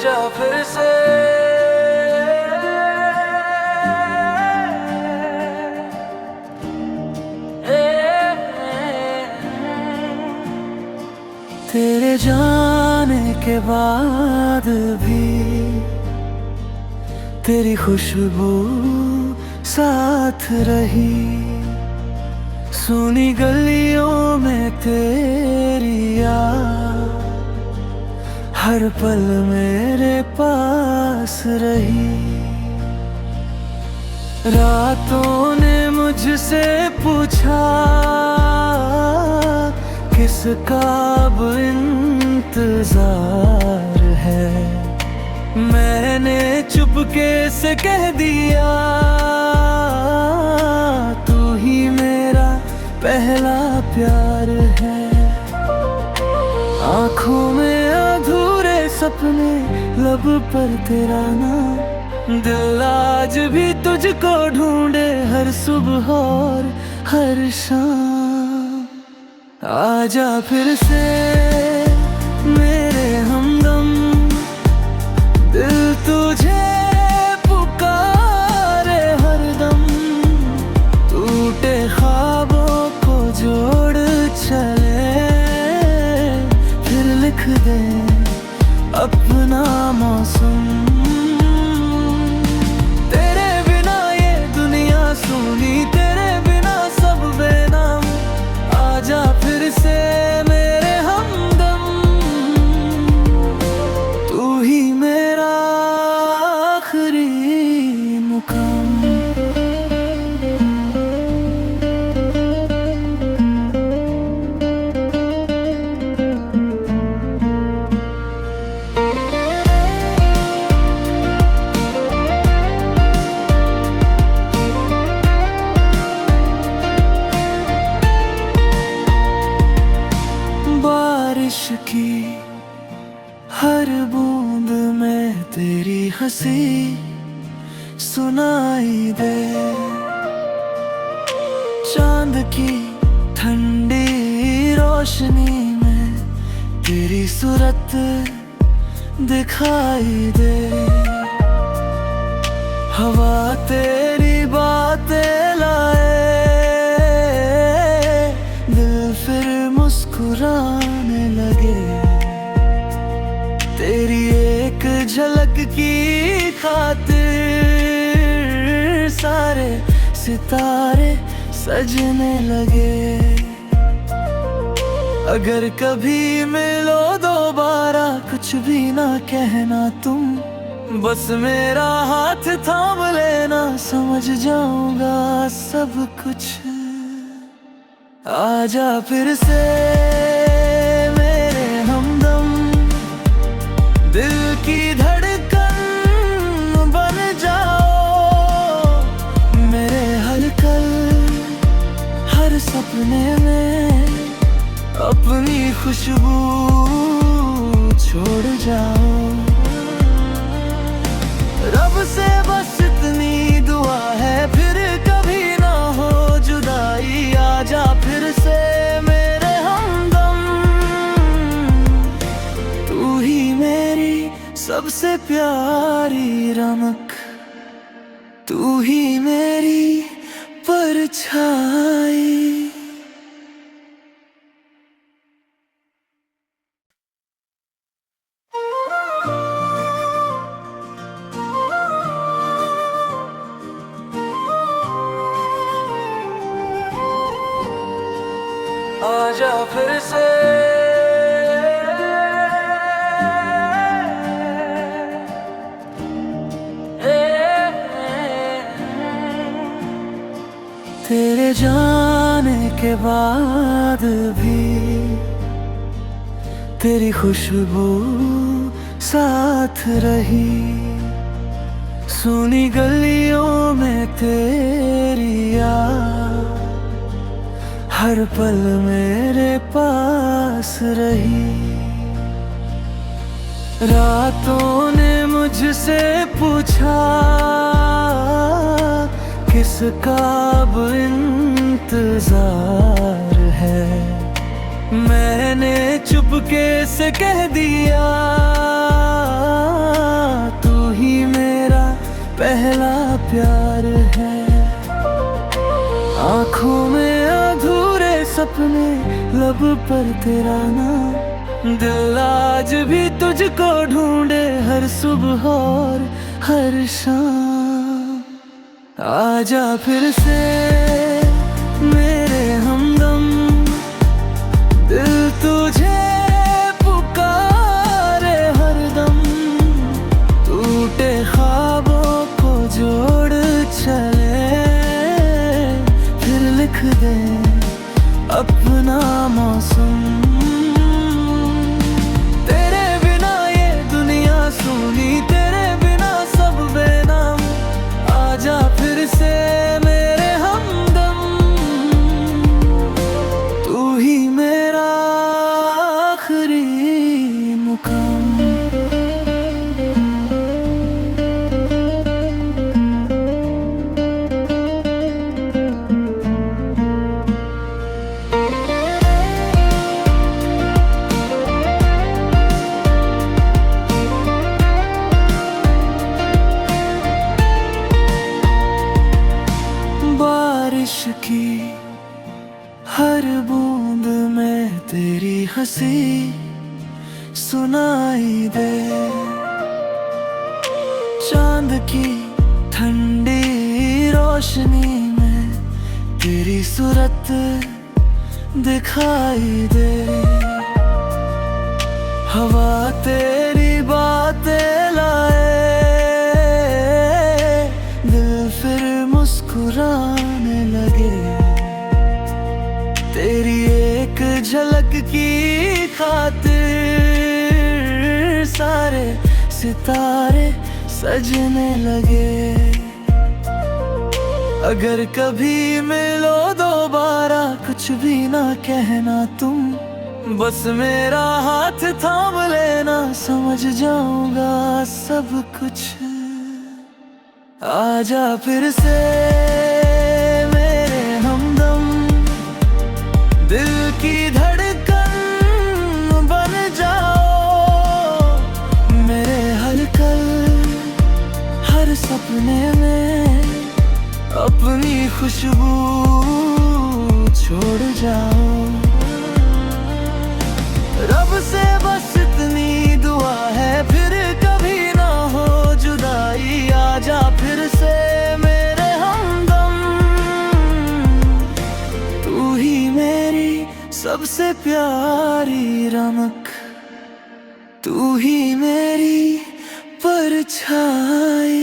आजा फिर से तेरे जाने के बाद भी तेरी खुशबू साथ रही। सुनी गलियों में तेरी याद हर पल मेरे पास रही। रातों ने मुझसे पूछा किसका अब इंतजार है। मैंने चुपके से कह दिया तू ही मेरा पहला प्यार है। आँखों में अधूरे सपने, लब पर तेरा नाम, दिल आज भी तुझको ढूंढे हर सुबह और हर शाम। आजा फिर से मेरे हमदम, दिल तुझे पुकारे हरदम। टूटे ख्वाबों को जोड़ चले, फिर लिख दे अपना मौसम। तेरे बिना ये दुनिया सूनी, तेरे बिना सब बेनाम। आजा फिर से मेरे हमदम, तू ही मेरा आखिरी मुकाम। बारिश की हर बूंद में तेरी हंसी सुनाई दे। चांद की ठंडी रोशनी में तेरी सूरत दिखाई दे। हवा तेरी बातें लाए, दिल फिर मुस्कुराने लगे। तेरी एक झलक की खातिर सारे सितारे सजने लगे। अगर कभी मिलो दोबारा, कुछ भी ना कहना तुम, बस मेरा हाथ थाम लेना, समझ जाऊंगा सब कुछ। आजा फिर से मेरे हमदम, दिल की धड़कन बन जाओ। मेरे हर कल हर सपने में अपनी खुशबू छोड़ जाओ। रब से बस इतनी दुआ है, फिर कभी ना हो जुदाई। आजा फिर से मेरे हमदम, तू ही मेरी सबसे प्यारी रमक, तू ही मेरी परछाई। आजा फिर से तेरे जाने के बाद भी तेरी खुशबू साथ रही। सुनी गलियों में तेरी याद हर पल मेरे पास रही। रातों ने मुझसे पूछा किसका अब इंतजार है। मैंने चुपके से कह दिया पहला प्यार है। आँखों में अधूरे सपने, लब पर तेरा नाम, दिल आज भी तुझको ढूंढे हर सुबह और हर शाम। आजा फिर से मेरे हमदम, दिल तुझे पुकारे हरदम, टूटे ख्वाबों को जोड़ चले, फिर लिख दे अपना मौसम। तेरे बिना ये दुनिया सूनी, तेरे बिना सब बेनाम। आजा फिर से मेरे हमदम, तू ही मेरा आखिरी मुकाम। बारिश की हर बूंद में तेरी हंसी सुनाई दे, चांद की ठंडी रोशनी में तेरी सूरत दिखाई दे। हवा तेरी बातें लाए, दिल फिर मुस्कुराने लगे। तेरी एक झलक की खातिर सारे सितारे सजने लगे। अगर कभी मिलो दोबारा, कुछ भी ना कहना तुम, बस मेरा हाथ थाम लेना, समझ जाऊंगा सब कुछ। आजा फिर से मेरे हमदम, दिल की धड़कन बन जाओ, मेरे हर कल हर सपने में अपनी खुशबू छोड़ जाओ। रब से बस इतनी दुआ है, फिर कभी ना हो जुदाई। आजा फिर से मेरे हमदम, तू ही मेरी सबसे प्यारी रमक, तू ही मेरी परछाई।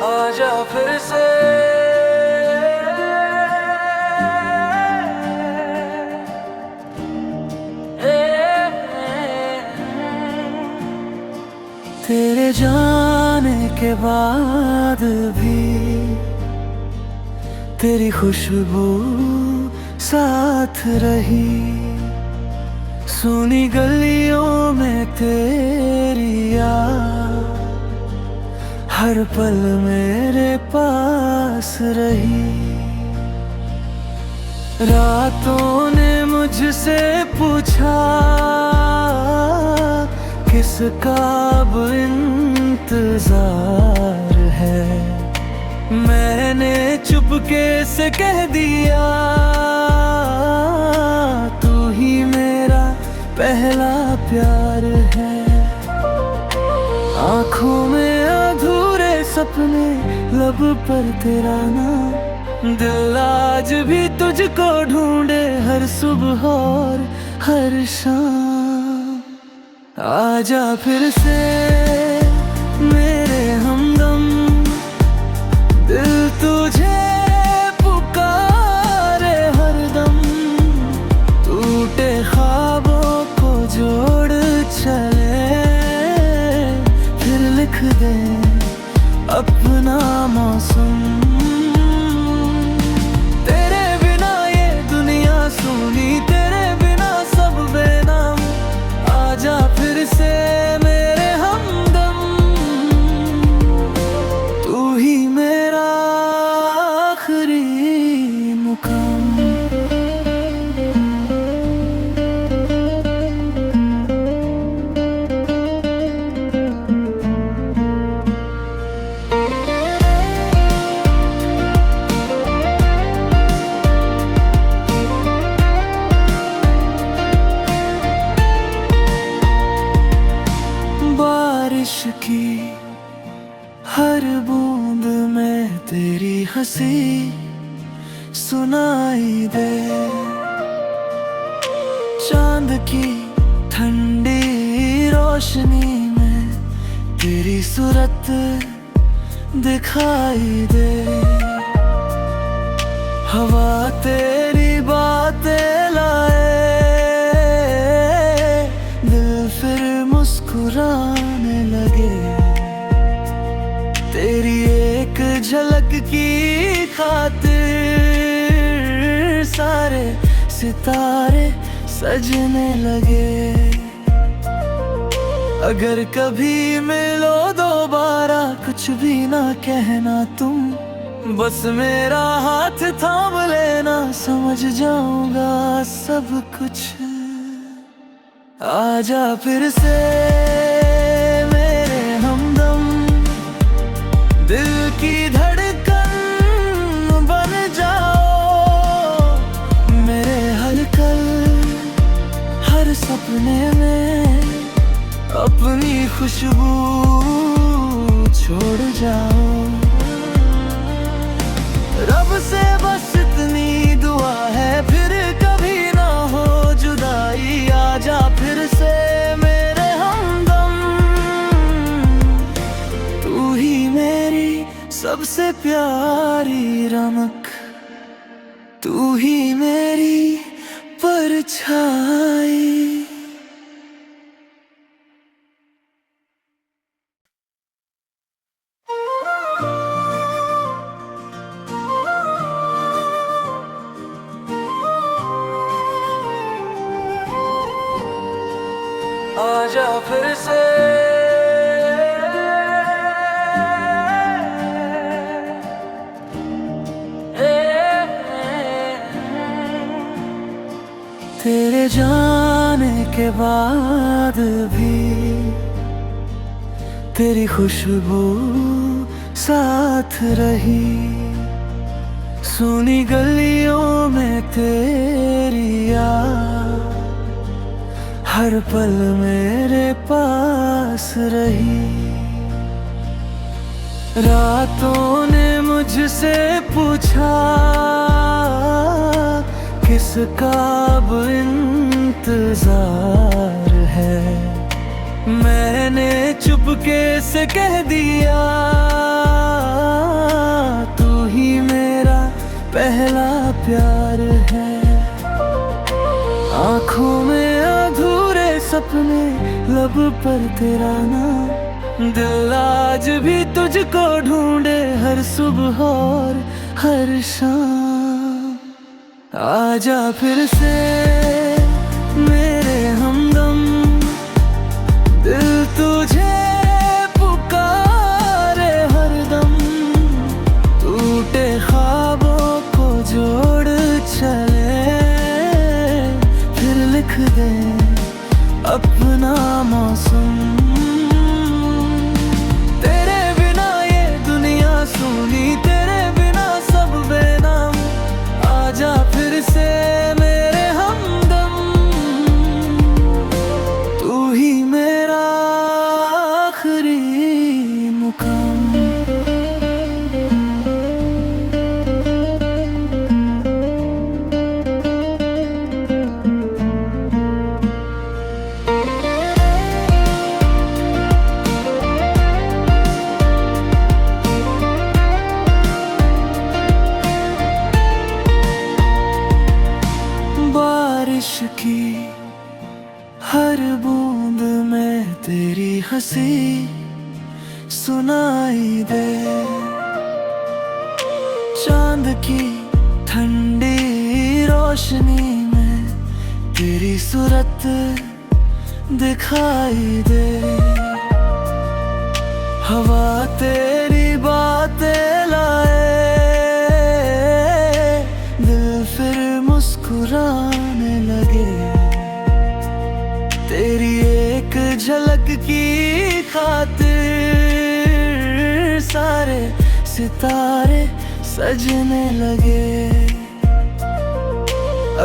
आजा फिर से तेरे जाने के बाद भी तेरी खुशबू साथ रही। सुनी गलियों में तेरी याद हर पल मेरे पास रही। रातों ने मुझसे पूछा किसका अब इंतजार है, मैंने चुपके से कह दिया तू ही मेरा पहला प्यार है। आँखों में अधूरे सपने, लब पर तेरा नाम, दिल आज भी तुझको ढूंढे हर सुबह और हर शाम। आजा फिर से मेरे हमदम, दिल तुझे पुकारे हरदम, टूटे ख्वाबों को जोड़ चले, फिर लिख दे अपना मौसम। तेरे बिना ये दुनिया सूनी, तेरे बिना सब बेनाम। आजा फिर से मेरे हमदम, हर बूंद में तेरी हंसी सुनाई दे। चांद की ठंडी रोशनी में तेरी सूरत दिखाई दे। हवा तेरी बातें लाए, दिल फिर मुस्कुराने लगे। तेरी एक झलक की खातिर सारे सितारे सजने लगे। अगर कभी मिलो दोबारा कुछ भी ना कहना तुम, बस मेरा हाथ थाम लेना, समझ जाऊंगा सब कुछ। आजा फिर से मेरे हमदम, दिल की धड़कन बन जाओ। मेरे हर कल हर सपने में अपनी खुशबू छोड़ जाओ। रब से बस इतनी दुआ है, फिर कभी ना हो जुदाई। आजा फिर से मेरे हमदम, तू ही मेरी सबसे प्यारी रमक, तू ही मेरी परछाई। आजा फिर से तेरे जाने के बाद भी तेरी खुशबू साथ रही। सुनी गलियों में तेरी याद हर पल मेरे पास रही। रातों ने मुझसे पूछा किसका अब इंतजार है। मैंने चुपके से कह दिया तू ही मेरा पहला प्यार है। आँखों में अधूरे सपने, लब पर तेरा नाम, दिल आज भी तुझको ढूंढे हर सुबह और हर शाम। आजा फिर से मेरे हमदम, दिल तुझे पुकारे हरदम। टूटे ख्वाबों को जोड़ चले, फिर लिख दे अपना मौसम। तेरे बिना ये दुनिया सूनी, तेरे बिना सब बेनाम। आजा फिर से मेरे हमदम, तू ही मेरा आखिरी मुकाम। बारिश की हर बूंद में तेरी हंसी सुनाई दे। चांद की ठंडी रोशनी में तेरी सूरत दिखाई दे। हवा तेरी बातें लाए, दिल फिर मुस्कुराने लगे। तेरी एक झलक की खातिर सारे सितारे सजने लगे।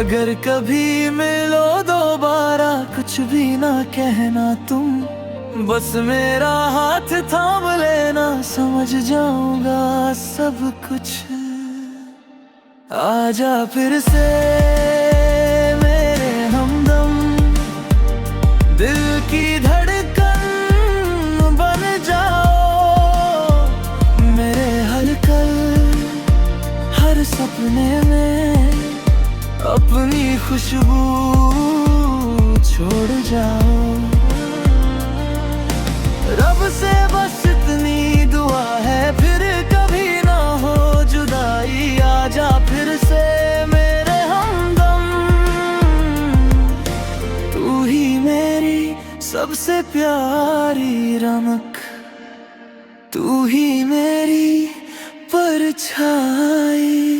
अगर कभी मिलो दोबारा कुछ भी ना कहना तुम, बस मेरा हाथ थाम लेना, समझ जाऊंगा सब कुछ। आजा फिर से मेरे हमदम, दिल की धड़कन बन जाओ। मेरे हर कल हर सपने में अपनी खुशबू छोड़ जाओ। रब से बस इतनी दुआ है, फिर कभी ना हो जुदाई। आजा फिर से मेरे हमदम, तू ही मेरी सबसे प्यारी रमक, तू ही मेरी परछाई।